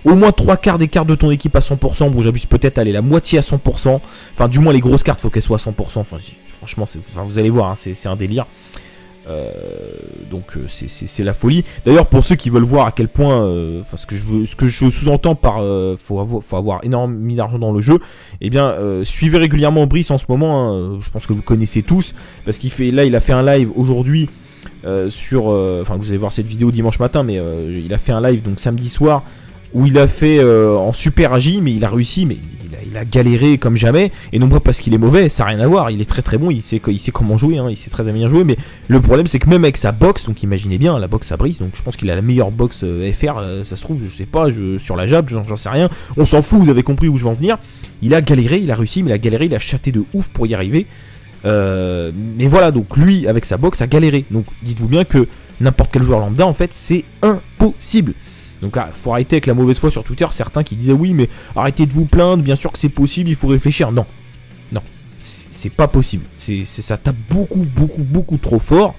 au moins 3/4 des cartes de ton équipe à 100%. Bon, j'abuse peut-être, allez, la moitié à 100%. Enfin, du moins, les grosses cartes, faut qu'elles soient à 100%. Enfin, franchement, vous allez voir, hein, c'est un délire. Donc, c'est la folie. D'ailleurs, pour ceux qui veulent voir à quel point, ce que je sous-entends par faut avoir énormément mis d'argent dans le jeu, eh bien, suivez régulièrement Brice en ce moment. Hein, je pense que vous connaissez tous. Parce il a fait un live aujourd'hui enfin, vous allez voir cette vidéo dimanche matin, mais il a fait un live donc samedi soir. Où il a fait en super agi, mais il a réussi, mais il a galéré comme jamais, et non pas parce qu'il est mauvais, ça n'a rien à voir, il est très très bon, il sait comment jouer, hein, il sait très bien jouer, mais le problème c'est que même avec sa boxe, donc imaginez bien, la boxe à Brice, donc je pense qu'il a la meilleure boxe FR, ça se trouve, je sais pas, sur la jab, j'en sais rien, on s'en fout, vous avez compris où je vais en venir, il a galéré, il a réussi, mais il a galéré, il a chaté de ouf pour y arriver, mais voilà, donc lui, avec sa boxe, a galéré, donc dites-vous bien que n'importe quel joueur lambda, en fait, c'est impossible. Donc faut arrêter avec la mauvaise foi sur Twitter, certains qui disaient oui mais arrêtez de vous plaindre, bien sûr que c'est possible, il faut réfléchir. Non, c'est pas possible, ça tape beaucoup trop fort.